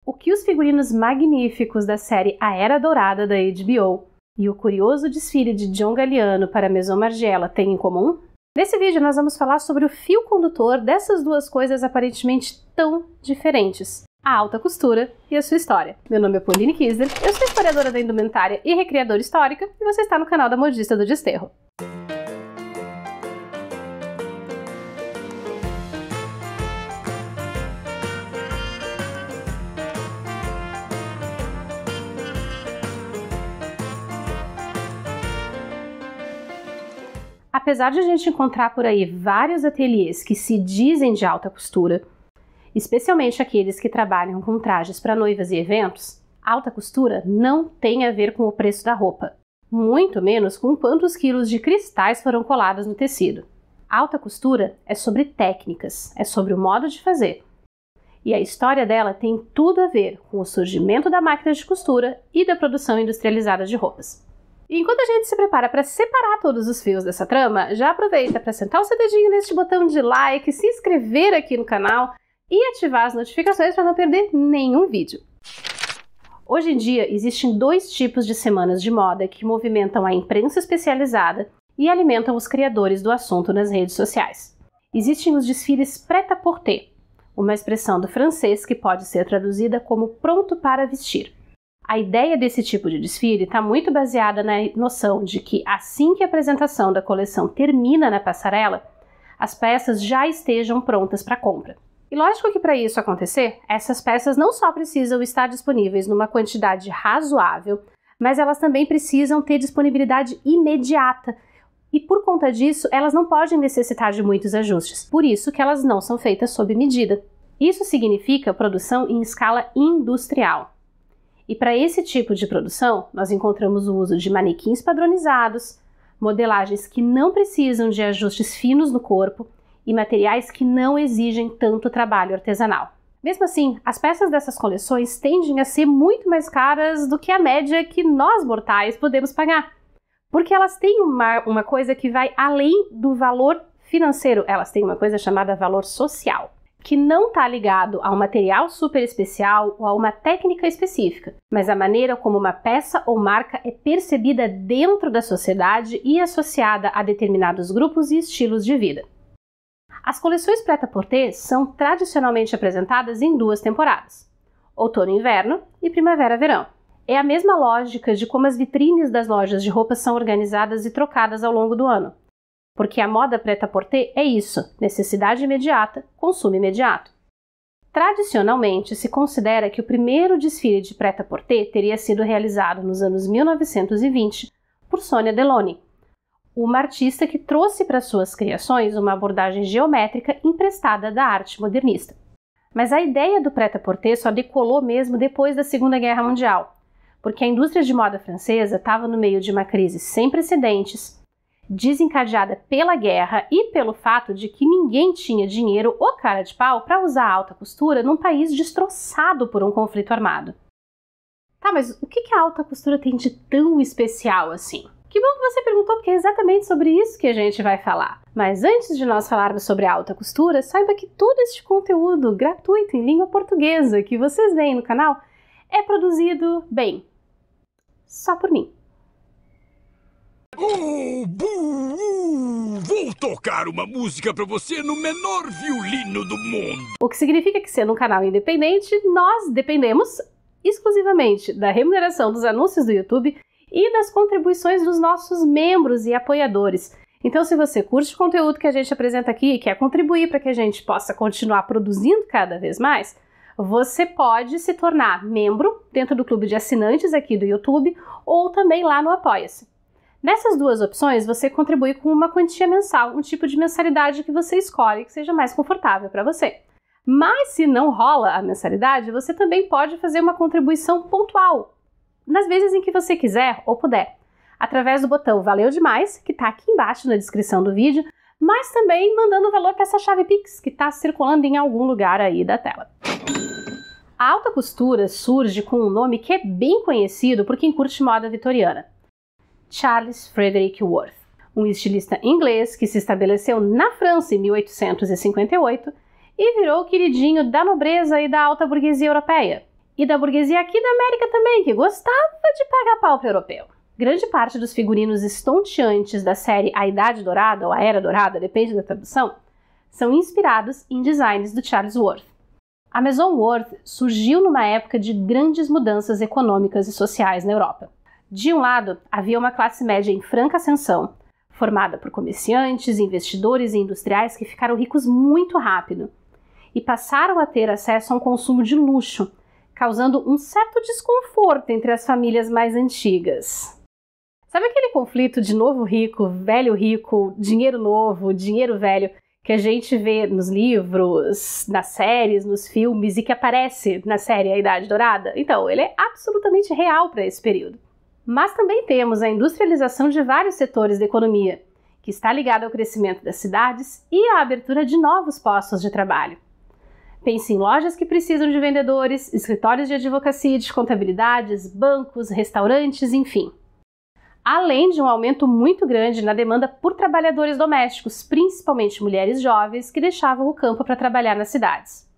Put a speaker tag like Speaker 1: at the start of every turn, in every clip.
Speaker 1: O que os figurinos magníficos da série A Era Dourada da HBO e o curioso desfile de John Galliano para a Maison Margiela têm em comum? Nesse vídeo nós vamos falar sobre o fio condutor dessas duas coisas aparentemente tão diferentes, a alta costura e a sua história. Meu nome é Pauline Kisler, eu sou historiadora da indumentária e recriadora histórica e você está no canal da Modista do Desterro. Apesar de a gente encontrar por aí vários ateliês que se dizem de alta costura, especialmente aqueles que trabalham com trajes para noivas e eventos, alta costura não tem a ver com o preço da roupa, muito menos com quantos quilos de cristais foram colados no tecido. Alta costura é sobre técnicas, é sobre o modo de fazer. E a história dela tem tudo a ver com o surgimento da máquina de costura e da produção industrializada de roupas. E enquanto a gente se prepara para separar todos os fios dessa trama, já aproveita para sentar o seu dedinho neste botão de like, se inscrever aqui no canal e ativar as notificações para não perder nenhum vídeo. Hoje em dia, existem dois tipos de semanas de moda que movimentam a imprensa especializada e alimentam os criadores do assunto nas redes sociais. Existem os desfiles prêt-à-porter, uma expressão do francês que pode ser traduzida como pronto para vestir. A ideia desse tipo de desfile está muito baseada na noção de que assim que a apresentação da coleção termina na passarela, as peças já estejam prontas para compra. E lógico que para isso acontecer, essas peças não só precisam estar disponíveis numa quantidade razoável, mas elas também precisam ter disponibilidade imediata. E por conta disso, elas não podem necessitar de muitos ajustes. Por isso que elas não são feitas sob medida. Isso significa produção em escala industrial. E para esse tipo de produção, nós encontramos o uso de manequins padronizados, modelagens que não precisam de ajustes finos no corpo e materiais que não exigem tanto trabalho artesanal. Mesmo assim, as peças dessas coleções tendem a ser muito mais caras do que a média que nós mortais podemos pagar, porque elas têm uma coisa que vai além do valor financeiro, elas têm uma coisa chamada valor social, que não está ligado a um material super especial ou a uma técnica específica, mas a maneira como uma peça ou marca é percebida dentro da sociedade e associada a determinados grupos e estilos de vida. As coleções prêt-à-porter são tradicionalmente apresentadas em duas temporadas, outono e inverno e primavera-verão. É a mesma lógica de como as vitrines das lojas de roupas são organizadas e trocadas ao longo do ano. Porque a moda prêt-à-porter é isso, necessidade imediata, consumo imediato. Tradicionalmente, se considera que o primeiro desfile de prêt-à-porter teria sido realizado nos anos 1920 por Sonia Delaunay, uma artista que trouxe para suas criações uma abordagem geométrica emprestada da arte modernista. Mas a ideia do prêt-à-porter só decolou mesmo depois da Segunda Guerra Mundial, porque a indústria de moda francesa estava no meio de uma crise sem precedentes, desencadeada pela guerra e pelo fato de que ninguém tinha dinheiro ou cara de pau para usar alta costura num país destroçado por um conflito armado. Tá, mas o que a alta costura tem de tão especial assim? Que bom que você perguntou, porque é exatamente sobre isso que a gente vai falar. Mas antes de nós falarmos sobre a alta costura, saiba que todo este conteúdo gratuito em língua portuguesa que vocês veem no canal é produzido, bem, só por mim.
Speaker 2: Oh, vou tocar uma música pra você no menor violino do mundo.
Speaker 1: O que significa que, sendo um canal independente, nós dependemos exclusivamente da remuneração dos anúncios do YouTube e das contribuições dos nossos membros e apoiadores. Então, se você curte o conteúdo que a gente apresenta aqui e quer contribuir para que a gente possa continuar produzindo cada vez mais, você pode se tornar membro dentro do clube de assinantes aqui do YouTube ou também lá no Apoia-se. Nessas duas opções, você contribui com uma quantia mensal, um tipo de mensalidade que você escolhe que seja mais confortável para você. Mas se não rola a mensalidade, você também pode fazer uma contribuição pontual, nas vezes em que você quiser ou puder, através do botão Valeu Demais, que está aqui embaixo na descrição do vídeo, mas também mandando o valor para essa chave Pix, que está circulando em algum lugar aí da tela. A alta costura surge com um nome que é bem conhecido por quem curte moda vitoriana. Charles Frederick Worth, um estilista inglês que se estabeleceu na França em 1858 e virou o queridinho da nobreza e da alta burguesia europeia. E da burguesia aqui da América também, que gostava de pagar pau para o europeu. Grande parte dos figurinos estonteantes da série A Idade Dourada, ou A Era Dourada, depende da tradução, são inspirados em designs do Charles Worth. A Maison Worth surgiu numa época de grandes mudanças econômicas e sociais na Europa. De um lado, havia uma classe média em franca ascensão, formada por comerciantes, investidores e industriais que ficaram ricos muito rápido e passaram a ter acesso a um consumo de luxo, causando um certo desconforto entre as famílias mais antigas. Sabe aquele conflito de novo rico, dinheiro novo, dinheiro velho, que a gente vê nos livros, nas séries, nos filmes e que aparece na série A Idade Dourada? Então, ele é absolutamente real para esse período. Mas também temos a industrialização de vários setores da economia, que está ligada ao crescimento das cidades e à abertura de novos postos de trabalho. Pense em lojas que precisam de vendedores, escritórios de advocacia e de contabilidades, bancos, restaurantes, enfim. Além de um aumento muito grande na demanda por trabalhadores domésticos, principalmente mulheres jovens que deixavam o campo para trabalhar nas cidades.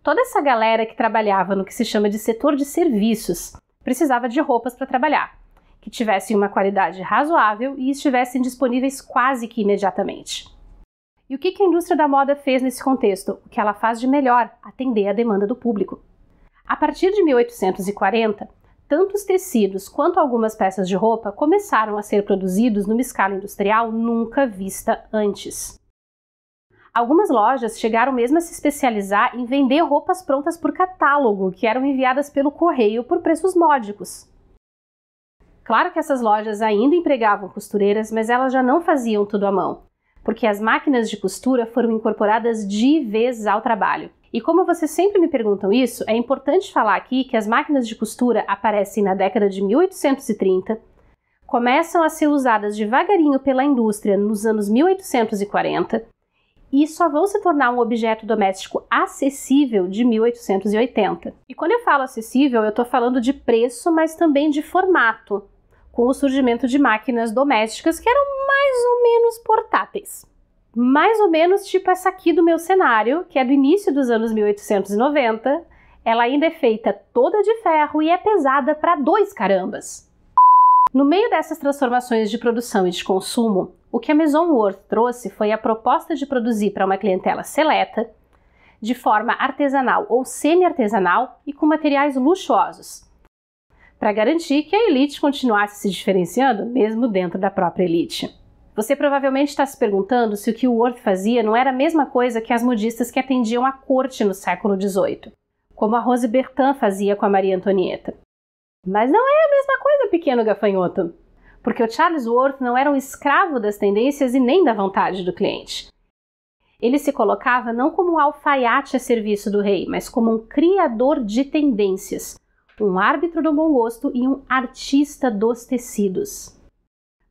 Speaker 1: Toda essa galera que trabalhava no que se chama de setor de serviços precisava de roupas para trabalhar, que tivessem uma qualidade razoável e estivessem disponíveis quase que imediatamente. E o que a indústria da moda fez nesse contexto? O que ela faz de melhor? Atender a demanda do público. A partir de 1840, tanto os tecidos quanto algumas peças de roupa começaram a ser produzidos numa escala industrial nunca vista antes. Algumas lojas chegaram mesmo a se especializar em vender roupas prontas por catálogo, que eram enviadas pelo correio por preços módicos. Claro que essas lojas ainda empregavam costureiras, mas elas já não faziam tudo à mão, porque as máquinas de costura foram incorporadas de vez ao trabalho. E como vocês sempre me perguntam isso, é importante falar aqui que as máquinas de costura aparecem na década de 1830, começam a ser usadas devagarinho pela indústria nos anos 1840 e só vão se tornar um objeto doméstico acessível de 1880. E quando eu falo acessível, eu estou falando de preço, mas também de formato, com o surgimento de máquinas domésticas que eram mais ou menos portáteis. Mais ou menos tipo essa aqui do meu cenário, que é do início dos anos 1890. Ela ainda é feita toda de ferro e é pesada para 2 carambas. No meio dessas transformações de produção e de consumo, o que a Maison Worth trouxe foi a proposta de produzir para uma clientela seleta, de forma artesanal ou semi-artesanal e com materiais luxuosos, para garantir que a elite continuasse se diferenciando mesmo dentro da própria elite. Você provavelmente está se perguntando se o que o Worth fazia não era a mesma coisa que as modistas que atendiam a corte no século XVIII, como a Rose Bertin fazia com a Maria Antonieta. Mas não é a mesma coisa, pequeno gafanhoto, porque o Charles Worth não era um escravo das tendências e nem da vontade do cliente. Ele se colocava não como um alfaiate a serviço do rei, mas como um criador de tendências, um árbitro do bom gosto e um artista dos tecidos.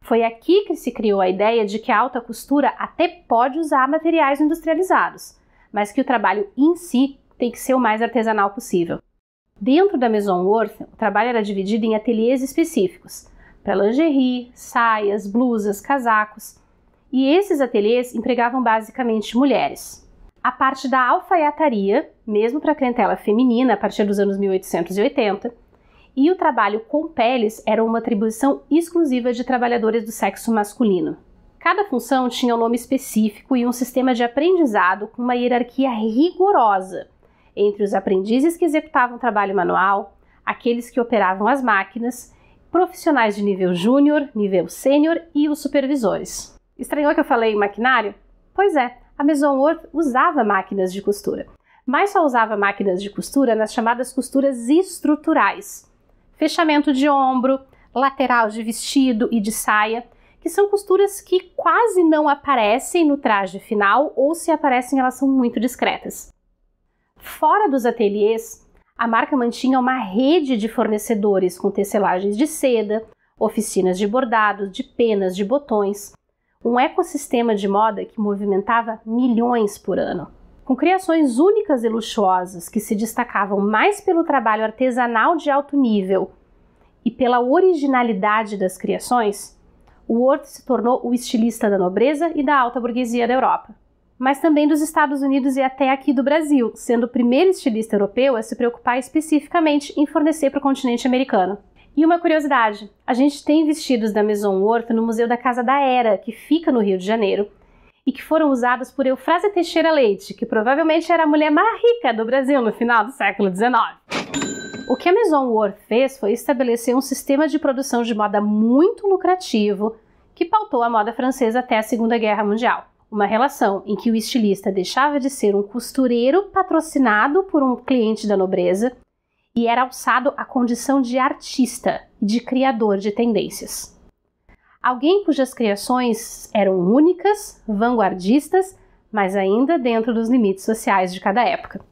Speaker 1: Foi aqui que se criou a ideia de que a alta costura até pode usar materiais industrializados, mas que o trabalho em si tem que ser o mais artesanal possível. Dentro da Maison Worth, o trabalho era dividido em ateliês específicos, para lingerie, saias, blusas, casacos, e esses ateliês empregavam basicamente mulheres. A parte da alfaiataria, mesmo para a clientela feminina a partir dos anos 1880, e o trabalho com peles era uma atribuição exclusiva de trabalhadores do sexo masculino. Cada função tinha um nome específico e um sistema de aprendizado com uma hierarquia rigorosa entre os aprendizes que executavam trabalho manual, aqueles que operavam as máquinas, profissionais de nível júnior, nível sênior e os supervisores. Estranhou que eu falei maquinário? Pois é, a Maison Worth usava máquinas de costura, mas só usava máquinas de costura nas chamadas costuras estruturais. Fechamento de ombro, lateral de vestido e de saia, que são costuras que quase não aparecem no traje final ou se aparecem elas são muito discretas. Fora dos ateliês, a marca mantinha uma rede de fornecedores com tecelagens de seda, oficinas de bordados, de penas, de botões, um ecossistema de moda que movimentava milhões por ano. Com criações únicas e luxuosas que se destacavam mais pelo trabalho artesanal de alto nível e pela originalidade das criações, o Worth se tornou o estilista da nobreza e da alta burguesia da Europa. mas também dos Estados Unidos e até aqui do Brasil, sendo o primeiro estilista europeu a se preocupar especificamente em fornecer para o continente americano. E uma curiosidade, a gente tem vestidos da Maison Worth no Museu da Casa da Era, que fica no Rio de Janeiro, e que foram usados por Eufrásia Teixeira Leite, que provavelmente era a mulher mais rica do Brasil no final do século XIX. O que a Maison Worth fez foi estabelecer um sistema de produção de moda muito lucrativo que pautou a moda francesa até a Segunda Guerra Mundial. Uma relação em que o estilista deixava de ser um costureiro patrocinado por um cliente da nobreza e era alçado à condição de artista e de criador de tendências. Alguém cujas criações eram únicas, vanguardistas, mas ainda dentro dos limites sociais de cada época.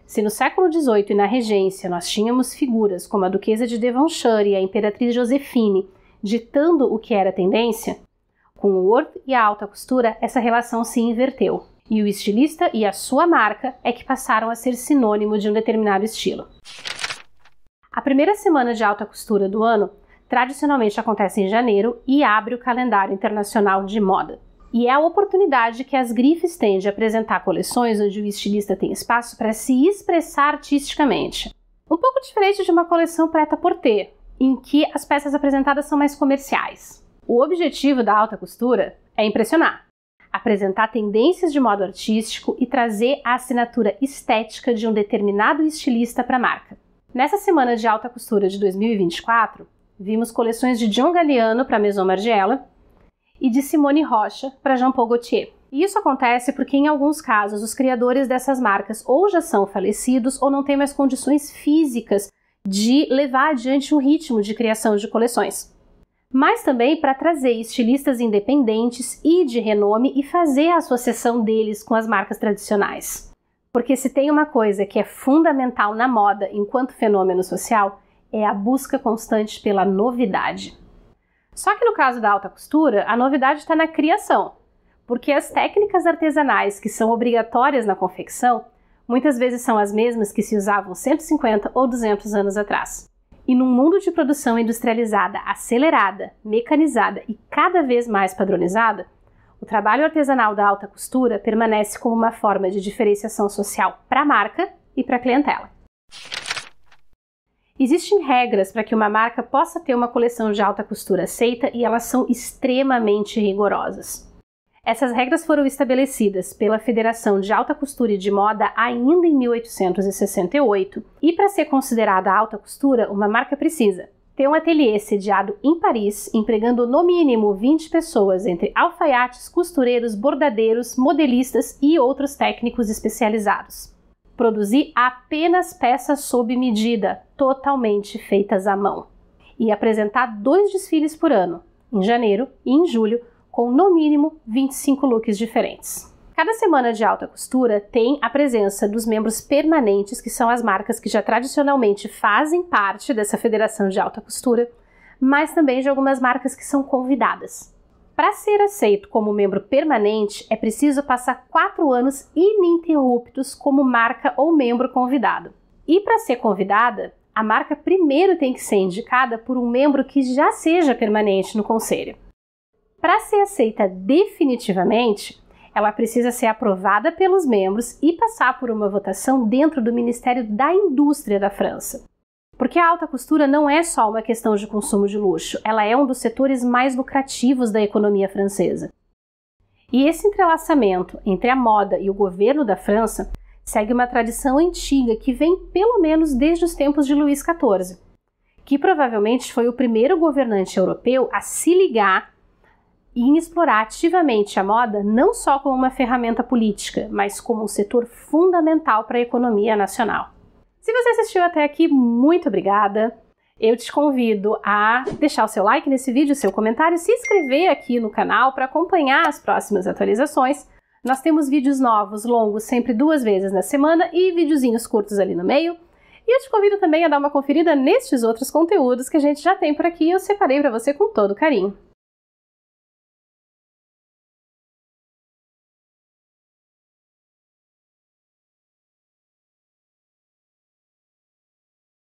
Speaker 1: Se no século XVIII e na regência nós tínhamos figuras como a Duquesa de Devonshire e a Imperatriz Josefine ditando o que era tendência, com o Worth e a alta costura essa relação se inverteu, e o estilista e a sua marca é que passaram a ser sinônimo de um determinado estilo. A primeira semana de alta costura do ano tradicionalmente acontece em janeiro e abre o calendário internacional de moda. E é a oportunidade que as grifes têm de apresentar coleções onde o estilista tem espaço para se expressar artisticamente. Um pouco diferente de uma coleção prêt-à-porter, em que as peças apresentadas são mais comerciais. O objetivo da alta costura é impressionar, apresentar tendências de modo artístico e trazer a assinatura estética de um determinado estilista para a marca. Nessa semana de alta costura de 2024, vimos coleções de John Galliano para Maison Margiela e de Simone Rocha para Jean Paul Gaultier. E isso acontece porque, em alguns casos, os criadores dessas marcas ou já são falecidos ou não têm mais condições físicas de levar adiante o ritmo de criação de coleções. Mas também para trazer estilistas independentes e de renome e fazer a associação deles com as marcas tradicionais. Porque se tem uma coisa que é fundamental na moda enquanto fenômeno social, é a busca constante pela novidade. Só que no caso da alta costura, a novidade está na criação, porque as técnicas artesanais que são obrigatórias na confecção muitas vezes são as mesmas que se usavam 150 ou 200 anos atrás. E num mundo de produção industrializada, acelerada, mecanizada e cada vez mais padronizada, o trabalho artesanal da alta costura permanece como uma forma de diferenciação social para a marca e para a clientela. Existem regras para que uma marca possa ter uma coleção de alta costura aceita e elas são extremamente rigorosas. Essas regras foram estabelecidas pela Federação de Alta Costura e de Moda ainda em 1868 e para ser considerada alta costura, uma marca precisa ter um ateliê sediado em Paris, empregando no mínimo 20 pessoas entre alfaiates, costureiros, bordadeiros, modelistas e outros técnicos especializados. Produzir apenas peças sob medida, totalmente feitas à mão. E apresentar 2 desfiles por ano, em janeiro e em julho, com no mínimo 25 looks diferentes. Cada semana de alta costura tem a presença dos membros permanentes, que são as marcas que já tradicionalmente fazem parte dessa federação de alta costura, mas também de algumas marcas que são convidadas. Para ser aceito como membro permanente, é preciso passar 4 anos ininterruptos como marca ou membro convidado. E para ser convidada, a marca primeiro tem que ser indicada por um membro que já seja permanente no conselho. Para ser aceita definitivamente, ela precisa ser aprovada pelos membros e passar por uma votação dentro do Ministério da Indústria da França. Porque a alta costura não é só uma questão de consumo de luxo, ela é um dos setores mais lucrativos da economia francesa. E esse entrelaçamento entre a moda e o governo da França segue uma tradição antiga que vem pelo menos desde os tempos de Luís XIV, que provavelmente foi o primeiro governante europeu a se ligar e em explorar ativamente a moda não só como uma ferramenta política, mas como um setor fundamental para a economia nacional. Se você assistiu até aqui, muito obrigada! Eu te convido a deixar o seu like nesse vídeo, seu comentário, se inscrever aqui no canal para acompanhar as próximas atualizações. Nós temos vídeos novos, longos, sempre 2 vezes na semana e videozinhos curtos ali no meio. E eu te convido também a dar uma conferida nestes outros conteúdos que a gente já tem por aqui e eu separei para você com todo carinho.